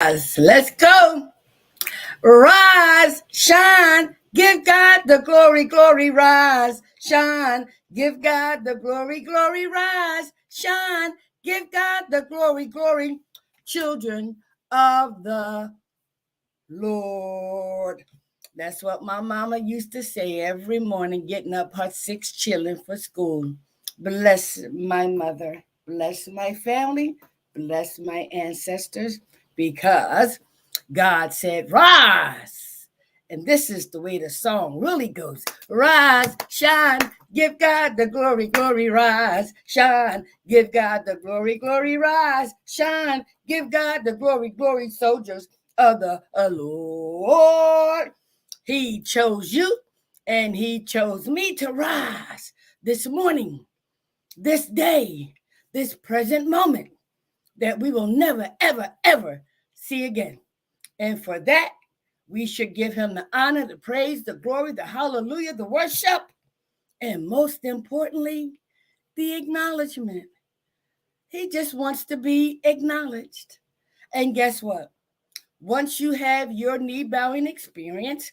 Let's go. Rise, shine, give God the glory, glory, rise, shine, give God the glory, glory, rise, shine, give God the glory, glory, children of the Lord. That's what my mama used to say every morning, getting up her 6 children for school. Bless my mother, bless my family, bless my ancestors, because God said, rise. And this is the way the song really goes. Rise, shine, give God the glory, glory, rise, shine, give God the glory, glory, rise, shine, give God the glory, glory, soldiers of the Lord. He chose you and he chose me to rise this morning, this day, this present moment that we will never, ever, ever see again. And for that, we should give him the honor, the praise, the glory, the hallelujah, the worship, and most importantly, the acknowledgement. He just wants to be acknowledged. And guess what? Once you have your knee bowing experience,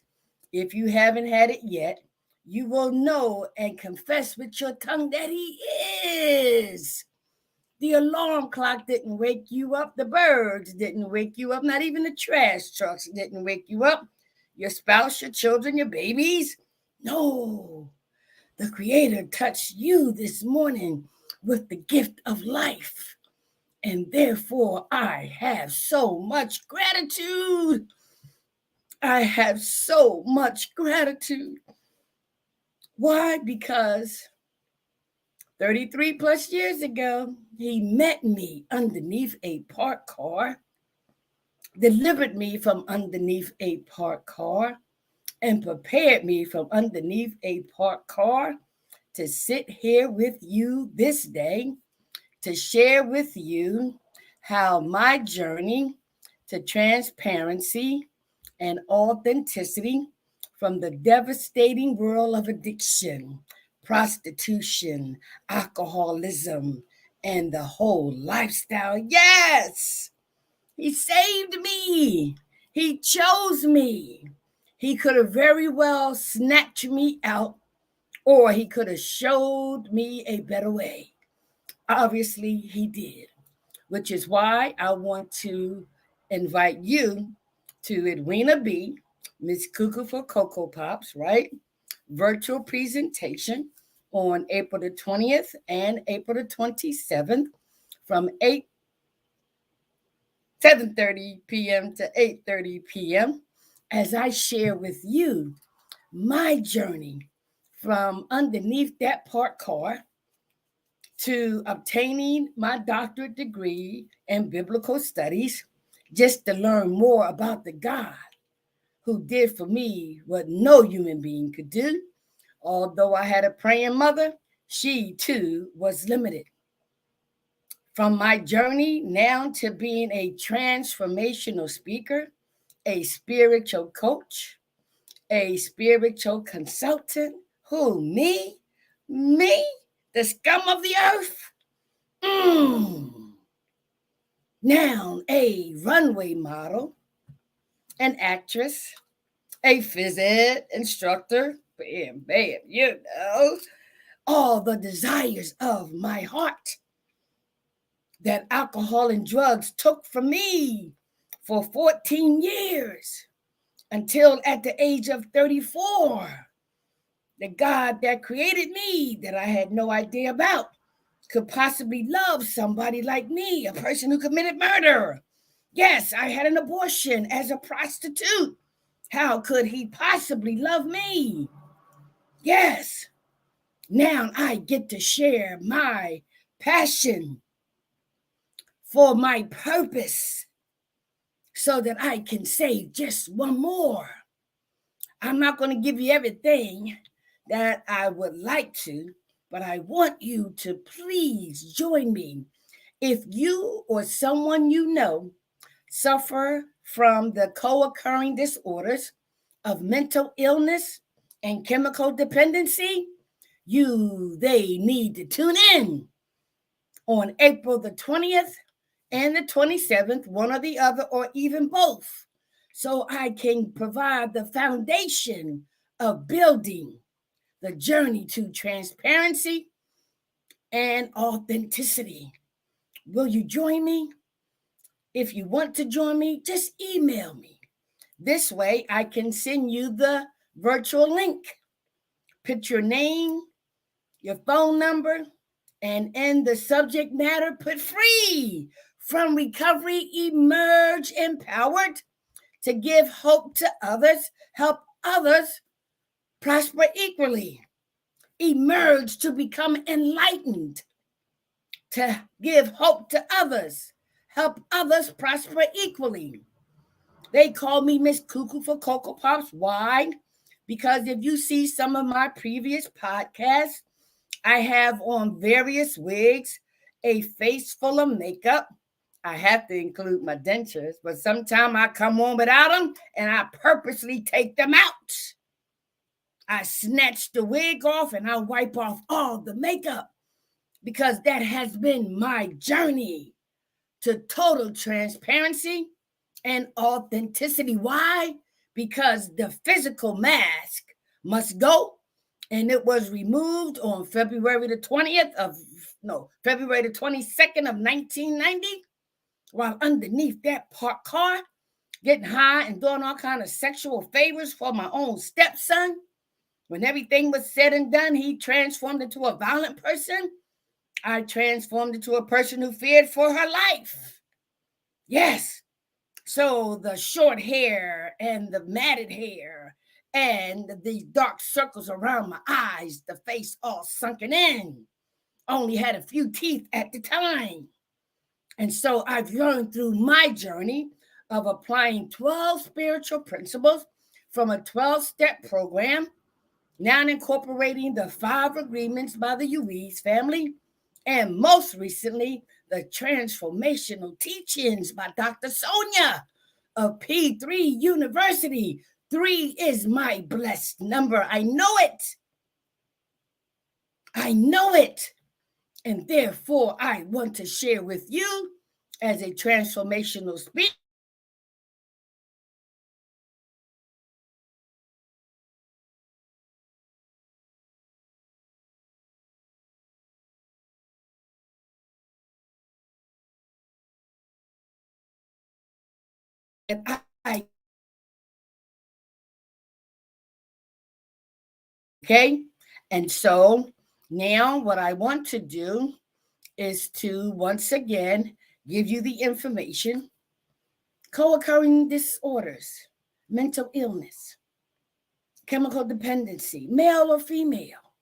if you haven't had it yet, you will know and confess with your tongue that he is. The alarm clock didn't wake you up. The birds didn't wake you up. Not even the trash trucks didn't wake you up. Your spouse, your children, your babies. No. The Creator touched you this morning with the gift of life. And therefore, I have so much gratitude. I have so much gratitude. Why? Because 33 plus years ago, he met me underneath a parked car, delivered me from underneath a parked car, and prepared me from underneath a parked car to sit here with you this day, to share with you how my journey to transparency and authenticity from the devastating world of addiction, prostitution, alcoholism, and the whole lifestyle. Yes, he saved me. He chose me. He could have very well snatched me out, or he could have showed me a better way. Obviously, he did, which is why I want to invite you to Edwina B, Miss Cuckoo for Cocoa Pops, right? Virtual presentation on April the 20th and April the 27th from 7:30 p.m. to 8:30 p.m. as I share with you my journey from underneath that parked car to obtaining my doctorate degree in biblical studies, just to learn more about the God who did for me what no human being could do. Although I had a praying mother, she too was limited. From my journey now to being a transformational speaker, a spiritual coach, a spiritual consultant, who, me? Me? The scum of the earth? Now a runway model, an actress, a phys ed instructor, bam, you know, all the desires of my heart that alcohol and drugs took from me for 14 years until at the age of 34, the God that created me that I had no idea about could possibly love somebody like me, a person who committed murder. Yes, I had an abortion as a prostitute. How could he possibly love me? Yes, now I get to share my passion for my purpose so that I can say just one more. I'm not going to give you everything that I would like to, but I want you to please join me. If you or someone you know suffer from the co-occurring disorders of mental illness and chemical dependency, they need to tune in on April the 20th and the 27th, one or the other, or even both, so I can provide the foundation of building the journey to transparency and authenticity. Will you join me? If you want to join me, just email me. This way I can send you the virtual link. Put your name, your phone number, and in the subject matter, put free from recovery, emerge empowered to give hope to others, help others prosper equally, emerge to become enlightened, to give hope to others, help others prosper equally. They call me Miss Cuckoo for Cocoa Pops. Why? Because if you see some of my previous podcasts, I have on various wigs, a face full of makeup. I have to include my dentures, but sometimes I come on without them and I purposely take them out. I snatch the wig off and I wipe off all the makeup because that has been my journey to total transparency and authenticity. Why? Because the physical mask must go, and it was removed on February the 22nd of 1990, while underneath that parked car, getting high and doing all kind of sexual favors for my own stepson. When everything was said and done, he transformed into a violent person. I transformed into a person who feared for her life. Yes. So the short hair and the matted hair and the dark circles around my eyes, the face all sunken in, only had a few teeth at the time. And so I've learned through my journey of applying 12 spiritual principles from a 12-step program, now incorporating the 5 agreements by the Ruiz family, and most recently, the Transformational teachings by Dr. Sonja of P3 University. 3 is my blessed number. I know it. I know it. And therefore, I want to share with you as a transformational speaker. And okay. And so now what I want to do is to once again give you the information. Co-occurring disorders, mental illness, chemical dependency, male or female,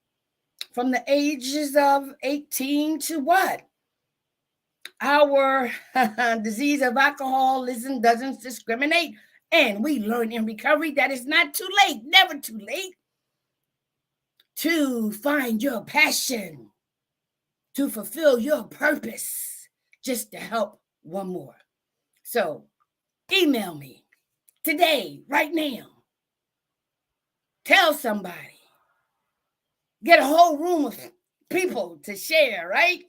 from the ages of 18 to what? Our disease of alcoholism doesn't discriminate. And we learn in recovery that it's not too late, never too late, to find your passion, to fulfill your purpose, just to help one more. So email me today, right now. Tell somebody. Get a whole room of people to share, right?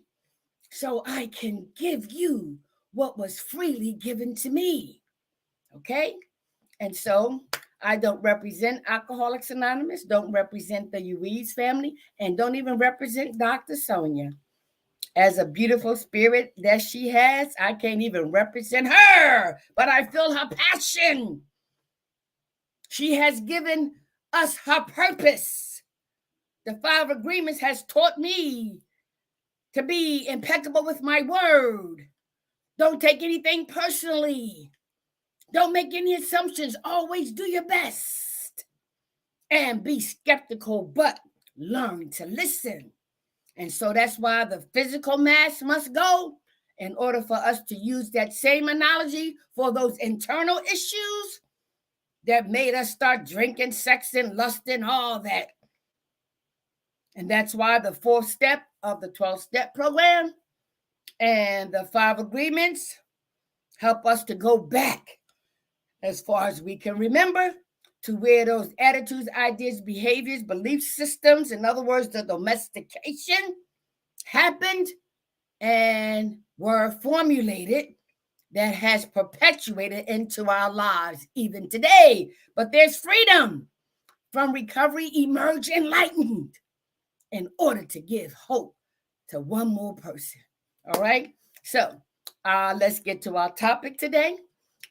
So I can give you what was freely given to me. Okay? And so I don't represent Alcoholics Anonymous, don't represent the Ruiz family, and don't even represent Dr. Sonja. As a beautiful spirit that she has, I can't even represent her, but I feel her passion. She has given us her purpose. The 5 agreements has taught me to be impeccable with my word. Don't take anything personally. Don't make any assumptions. Always do your best. And be skeptical, but learn to listen. And so that's why the physical mask must go in order for us to use that same analogy for those internal issues that made us start drinking, sexing, lusting, all that. And that's why the 4th step of the 12-step program and the 5 agreements help us to go back as far as we can remember to where those attitudes, ideas, behaviors, belief systems, in other words, the domestication happened, and were formulated that has perpetuated into our lives even today. But there's freedom from recovery, emerge enlightened in order to give hope to one more person. All right. So let's get to our topic today,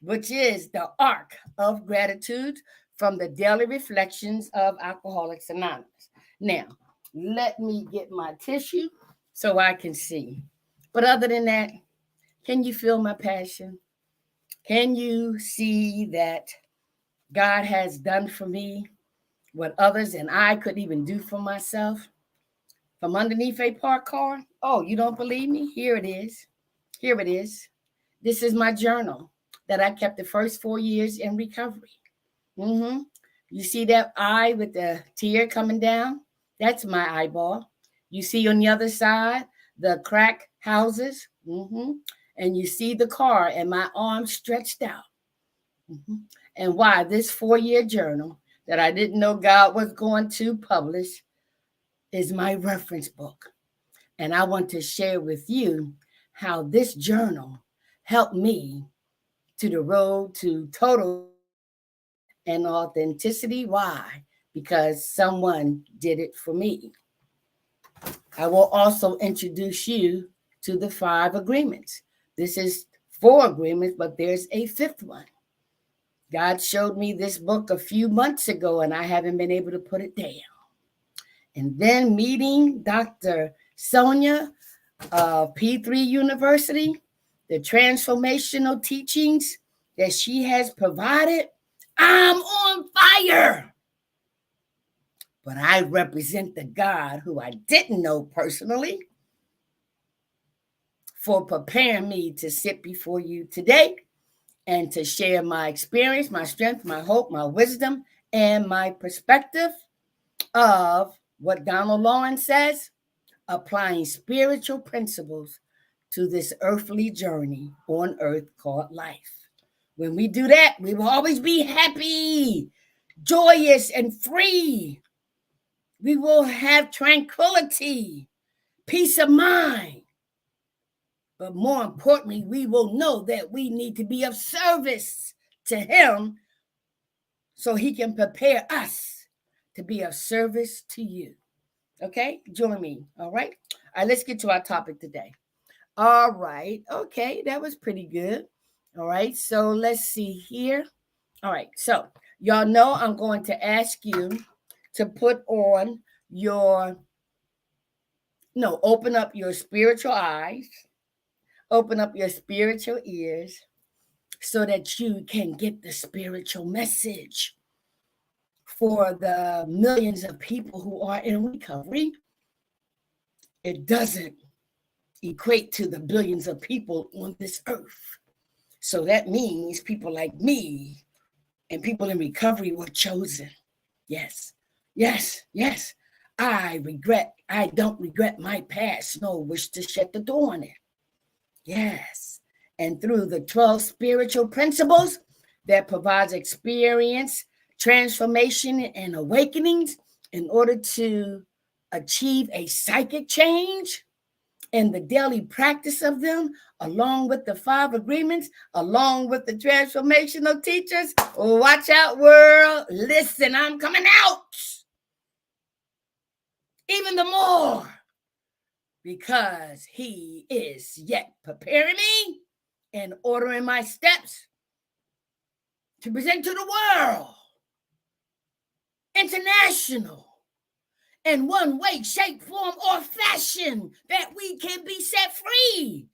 which is the arc of gratitude from the daily reflections of Alcoholics Anonymous. Now, let me get my tissue so I can see. But other than that, can you feel my passion? Can you see that God has done for me what others and I could even do for myself? From underneath a parked car? Oh, you don't believe me? Here it is. Here it is. This is my journal that I kept the first 4 years in recovery. Mm-hmm. You see that eye with the tear coming down? That's my eyeball. You see on the other side the crack houses? Mm-hmm. And you see the car and my arm stretched out. Mm-hmm. And why this 4-year journal that I didn't know God was going to publish is my reference book. And I want to share with you how this journal helped me to the road to total and authenticity. Why? Because someone did it for me. I will also introduce you to the 5 agreements. This is 4 agreements, but there's a 5th one. God showed me this book a few months ago, and I haven't been able to put it down. And then meeting Dr. Sonja of P3 University, the transformational teachings that she has provided, I'm on fire. But I represent the God who I didn't know personally for preparing me to sit before you today and to share my experience, my strength, my hope, my wisdom, and my perspective of what Donald Lawrence says, applying spiritual principles to this earthly journey on earth called life. When we do that, we will always be happy, joyous, and free. We will have tranquility, peace of mind. But more importantly, we will know that we need to be of service to Him so He can prepare us to be of service to you. Okay? Join me. All right? All right, let's get to our topic today. All right. Okay, that was pretty good. All right, so let's see here. All right, so y'all know I'm going to ask you to put on your, no, open up your spiritual eyes, open up your spiritual ears so that you can get the spiritual message for the millions of people who are in recovery. It doesn't equate to the billions of people on this earth. So that means people like me and people in recovery were chosen. Yes, yes, yes. I don't regret my past, nor wish to shut the door on it. Yes. And through the 12 spiritual principles that provides experience, transformation, and awakenings in order to achieve a psychic change, and the daily practice of them, along with the 5 agreements, along with the transformational teachers. Watch out, world. Listen, I'm coming out. Even the more. Because He is yet preparing me and ordering my steps to present to the world. International. In one way, shape, form, or fashion, that we can be set free.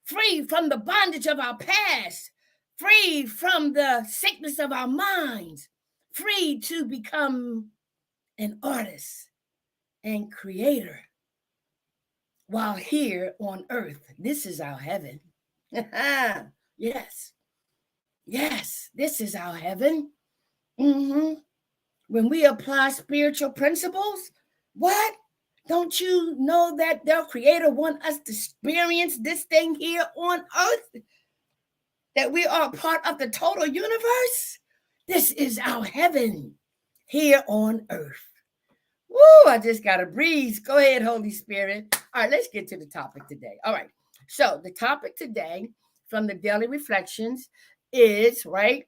Free from the bondage of our past. Free from the sickness of our minds. Free to become an artist and creator. While here on earth, this is our heaven. Yes. Yes, this is our heaven. Mm-hmm. When we apply spiritual principles, what? Don't you know that the Creator wants us to experience this thing here on earth? That we are part of the total universe? This is our heaven here on earth. Woo, I just got a breeze. Go ahead, Holy Spirit. All right, let's get to the topic today. All right. So the topic today from the Daily Reflections is, right,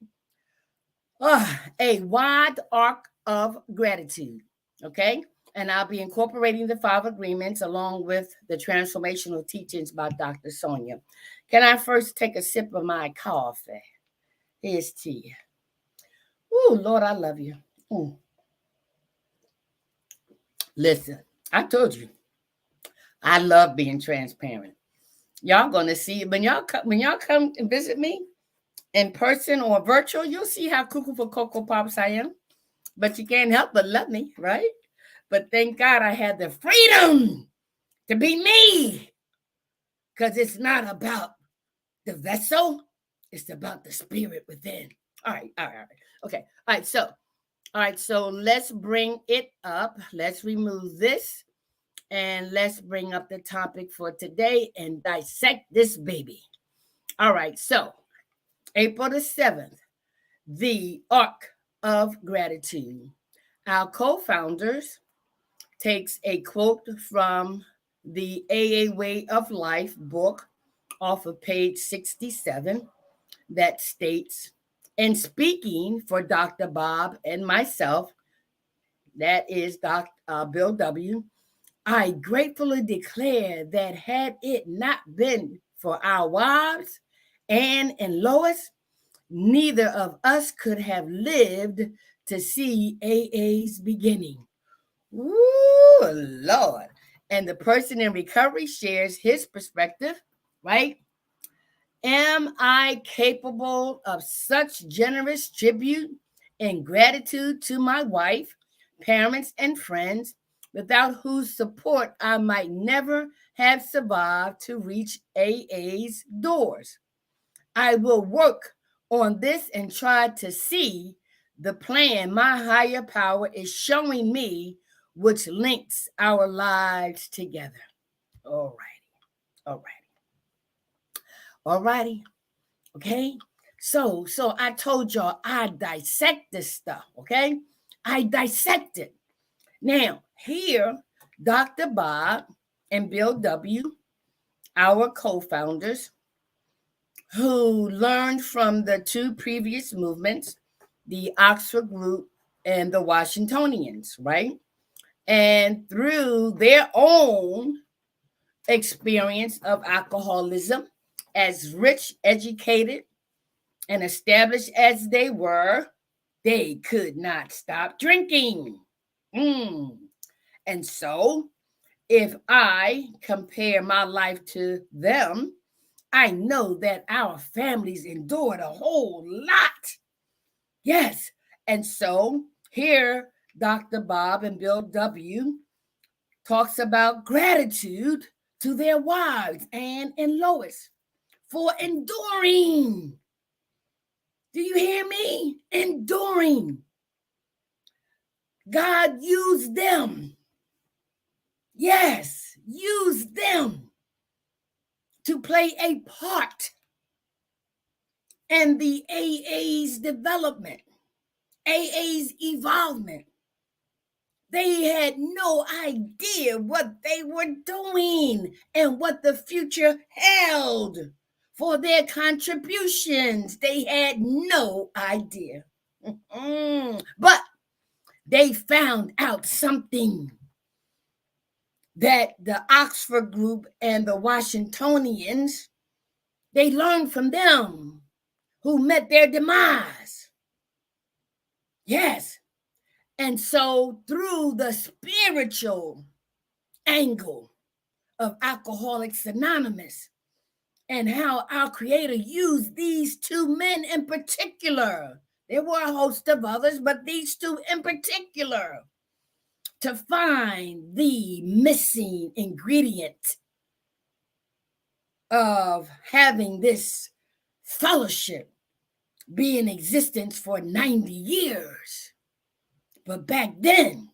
a wide arc of gratitude. Okay. And I'll be incorporating the 5 agreements along with the transformational teachings by Dr. Sonja. Can I first take a sip of my coffee? Here's tea. Ooh, Lord, I love you. Ooh. Listen, I told you, I love being transparent. Y'all gonna see when y'all come and visit me in person or virtual, you'll see how cuckoo for Cocoa Pops I am. But you can't help but love me, right? But thank God I had the freedom to be me. Because it's not about the vessel, it's about the spirit within. All right. Okay. All right, so let's bring it up. Let's remove this and let's bring up the topic for today and dissect this baby. All right, so April the 7th, the Arc of Gratitude. Our co-founders takes a quote from the AA Way of Life book off of page 67 that states, in speaking for Dr. Bob and myself, that is Dr. Bill W., I gratefully declare that had it not been for our wives, Anne and Lois, neither of us could have lived to see AA's beginning. Ooh, Lord. And the person in recovery shares his perspective, right? Am I capable of such generous tribute and gratitude to my wife, parents, and friends, without whose support I might never have survived to reach AA's doors? I will work on this and try to see the plan my higher power is showing me, which links our lives together. All righty. Okay. So I told y'all I dissect this stuff. Okay. I dissect it. Now, here, Dr. Bob and Bill W., our co-founders, who learned from the 2 previous movements, the Oxford Group and the Washingtonians, right? And through their own experience of alcoholism, as rich, educated, and established as they were, they could not stop drinking. And so, if I compare my life to them, I know that our families endured a whole lot. Yes. And so here, Dr. Bob and Bill W. talks about gratitude to their wives, Anne and Lois, for enduring. Do you hear me? Enduring. God used them. Yes, used them to play a part in the AA's development, AA's evolvement. They had no idea what they were doing and what the future held for their contributions. They had no idea. But they found out something that the Oxford Group and the Washingtonians, they learned from them who met their demise. Yes. And so through the spiritual angle of Alcoholics Anonymous and how our Creator used these 2 men in particular, there were a host of others, but these 2 in particular, to find the missing ingredient of having this fellowship be in existence for 90 years. But back then,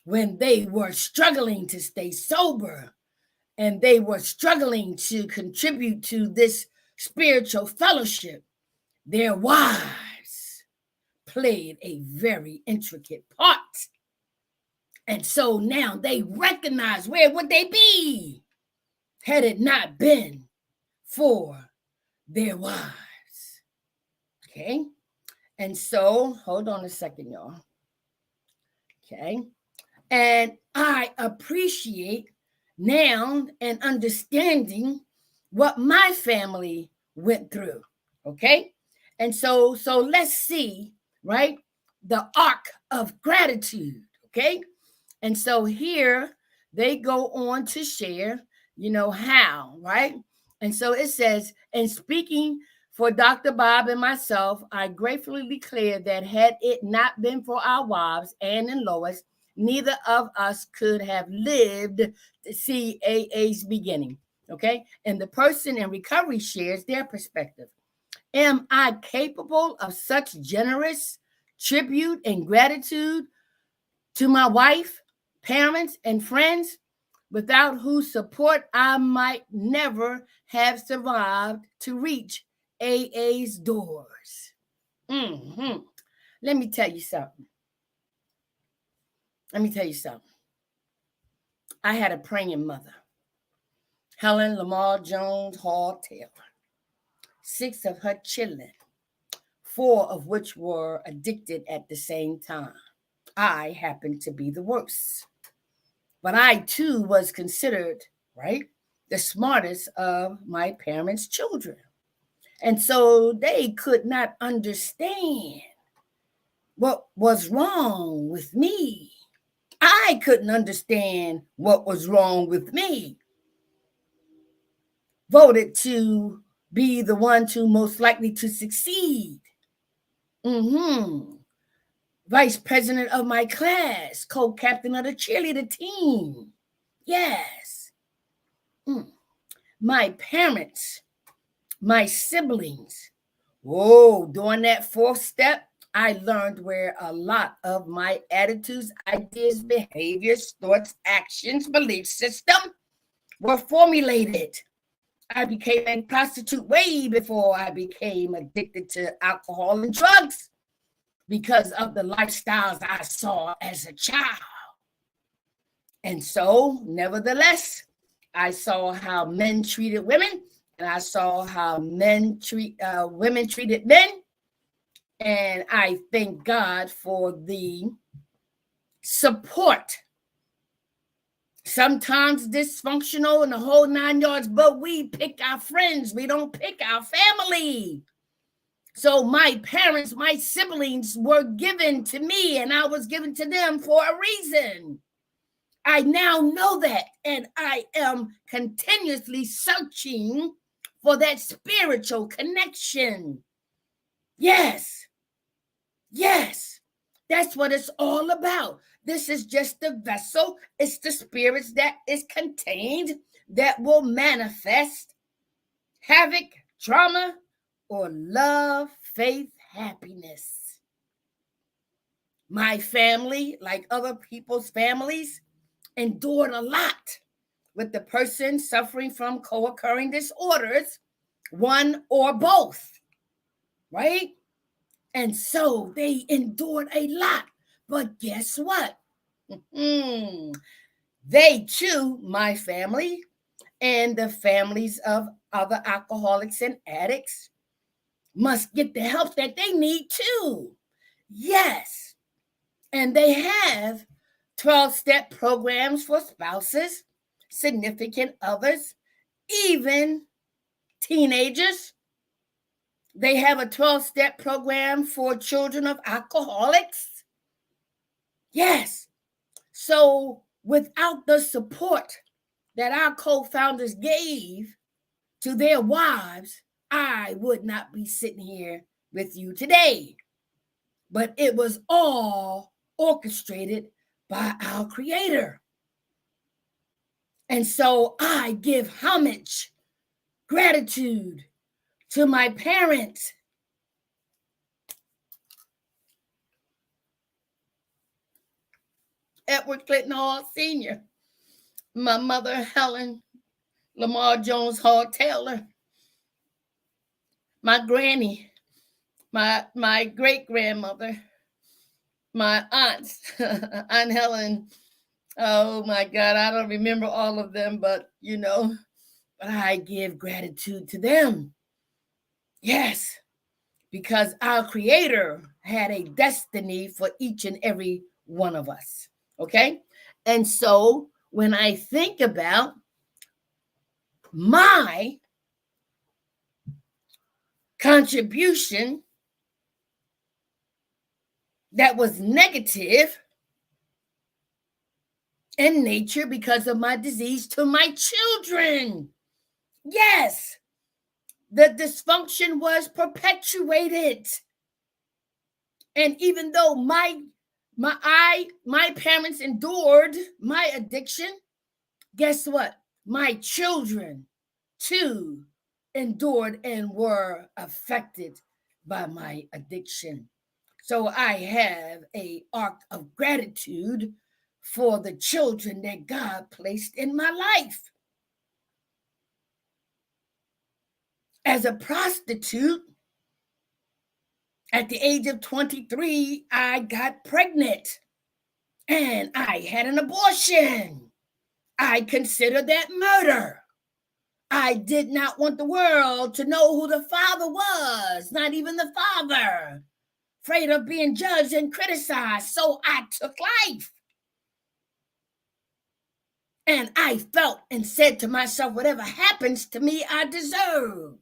when they were struggling to stay sober and they were struggling to contribute to this spiritual fellowship, their wives played a very intricate part. And so now they recognize, where would they be had it not been for their wives. Okay. And so, hold on a second, y'all. Okay. And I appreciate now and understanding what my family went through. Okay. And so let's see, right? The arc of gratitude. Okay. And so here they go on to share, how, right? And so it says, and speaking for Dr. Bob and myself, I gratefully declare that had it not been for our wives, Ann and Lois, neither of us could have lived to see AA's beginning. Okay. And the person in recovery shares their perspective. Am I capable of such generous tribute and gratitude to my wife, parents, and friends, without whose support I might never have survived to reach AA's doors? Mm-hmm. Let me tell you something. I had a praying mother, Helen Lamar Jones Hall Taylor. 6 of her children, 4 of which were addicted at the same time. I happened to be the worst. But I too was considered, right, the smartest of my parents' children. And so they could not understand what was wrong with me. I couldn't understand what was wrong with me. Voted to be the one to most likely to succeed. Vice president of my class, co-captain of the cheerleader team. Yes. My parents, my siblings. During that 4th step, I learned where a lot of my attitudes, ideas, behaviors, thoughts, actions, belief system were formulated. I became a prostitute way before I became addicted to alcohol and drugs because of the lifestyles I saw as a child. And so, nevertheless, I saw how men treated women, and I saw how women treated men. And I thank God for the support. Sometimes dysfunctional and the whole 9 yards, but we pick our friends. We don't pick our family. So my parents, my siblings were given to me, and I was given to them for a reason. I now know that, and I am continuously searching for that spiritual connection. Yes, that's what it's all about. This is just the vessel. It's the spirits that is contained that will manifest havoc, trauma, or love, faith, happiness. My family, like other people's families, endured a lot with the person suffering from co-occurring disorders, one or both, right? And so they endured a lot. But guess what? They too, my family and the families of other alcoholics and addicts, must get the help that they need too. Yes. And they have 12-step programs for spouses, significant others, even teenagers. They have a 12-step program for children of alcoholics. Yes. So without the support that our co-founders gave to their wives, I would not be sitting here with you today. But it was all orchestrated by our Creator. And so I give homage, gratitude to my parents. Edward Clinton Hall Sr., my mother, Helen Lamar Jones Hall Taylor, my granny, my great-grandmother, my aunts, Aunt Helen. Oh my God, I don't remember all of them, but but I give gratitude to them. Yes, because our Creator had a destiny for each and every one of us. Okay? And so when I think about my contribution that was negative in nature because of my disease to my children, yes, the dysfunction was perpetuated. And even though my parents endured my addiction, guess what? My children too endured and were affected by my addiction. So I have an arc of gratitude for the children that God placed in my life. As a prostitute, at the age of 23, I got pregnant and I had an abortion. I consider that murder. I did not want the world to know who the father was, not even the father. Afraid of being judged and criticized, so I took life. And I felt and said to myself, whatever happens to me, I deserve.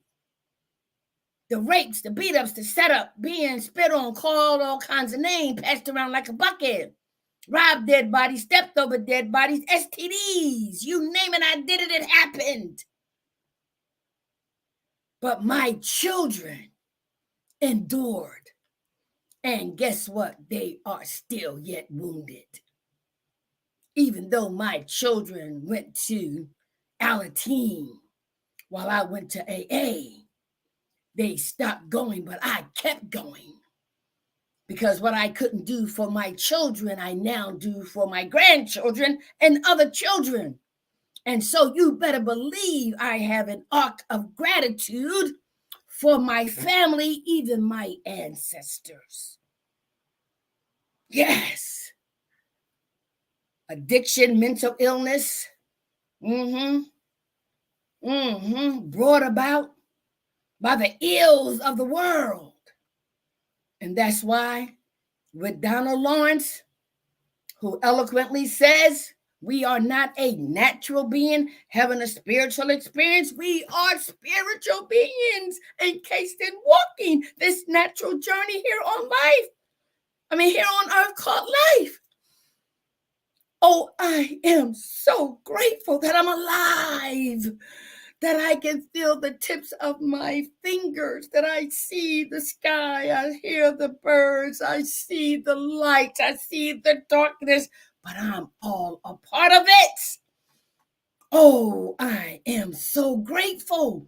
The rapes, the beat-ups, the setup, being spit on, called all kinds of names, passed around like a bucket. Robbed dead bodies, stepped over dead bodies, STDs, you name it, I did it, it happened. But my children endured. And guess what? They are still yet wounded. Even though my children went to Alateen while I went to AA, they stopped going, but I kept going. Because what I couldn't do for my children, I now do for my grandchildren and other children. And so you better believe I have an arc of gratitude for my family, even my ancestors. Yes. Addiction, mental illness, brought about by the ills of the world. And that's why with Donald Lawrence, who eloquently says, we are not a natural being having a spiritual experience. We are spiritual beings encased in walking this natural journey here on here on earth called life. Oh, I am so grateful that I'm alive, that I can feel the tips of my fingers, that I see the sky, I hear the birds, I see the light, I see the darkness, but I'm all a part of it. Oh, I am so grateful.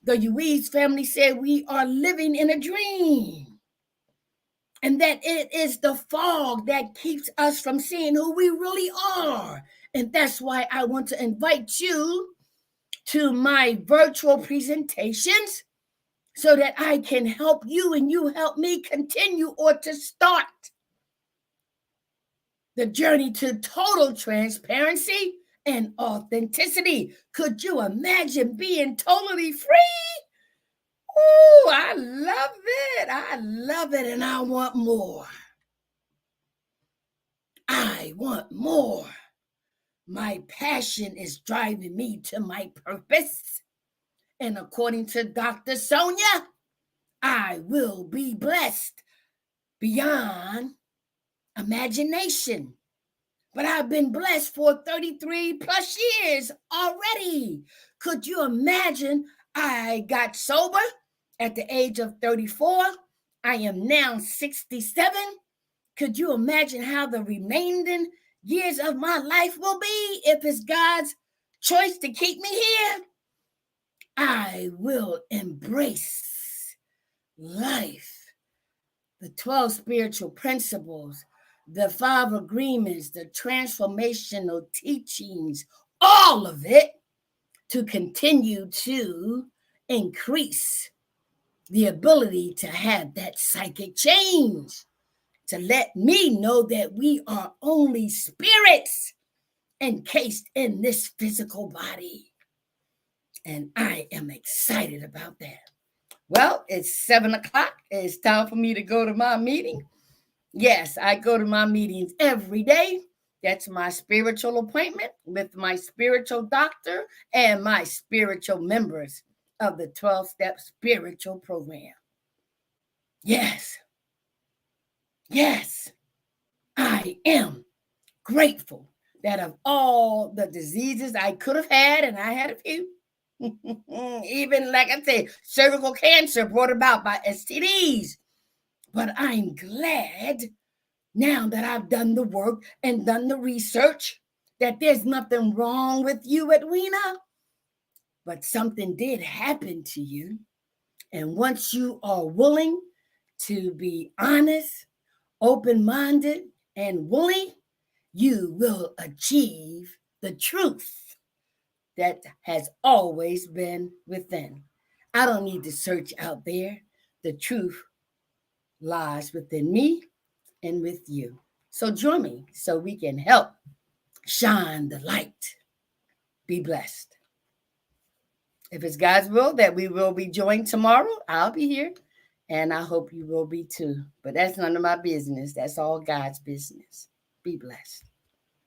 The Ruiz family said we are living in a dream. And that it is the fog that keeps us from seeing who we really are. And that's why I want to invite you to my virtual presentations so that I can help you and you help me continue or to start the journey to total transparency and authenticity. Could you imagine being totally free? Oh, I love it. I love it, and I want more. I want more. My passion is driving me to my purpose. And according to Dr. Sonja, I will be blessed beyond imagination. But I've been blessed for 33 plus years already. Could you imagine? I got sober at the age of 34. I am now 67. Could you imagine how the remaining years of my life will be if it's God's choice to keep me here? I will embrace life, the 12 spiritual principles, the 5 agreements, the transformational teachings, all of it to continue to increase the ability to have that psychic change, to let me know that we are only spirits encased in this physical body. And I am excited about that. Well, it's 7 o'clock. It's time for me to go to my meeting. Yes, I go to my meetings every day. That's my spiritual appointment with my spiritual doctor and my spiritual members of the 12-step spiritual program. Yes, yes, I am grateful that of all the diseases I could have had, and I had a few, even like I say, cervical cancer brought about by STDs. But I'm glad now that I've done the work and done the research that there's nothing wrong with you, Edwina. But something did happen to you. And once you are willing to be honest, open-minded, and willing, you will achieve the truth that has always been within. I don't need to search out there. The truth lies within me and with you. So join me so we can help shine the light. Be blessed. If it's God's will that we will be joined tomorrow, I'll be here. And I hope you will be too. But that's none of my business. That's all God's business. Be blessed.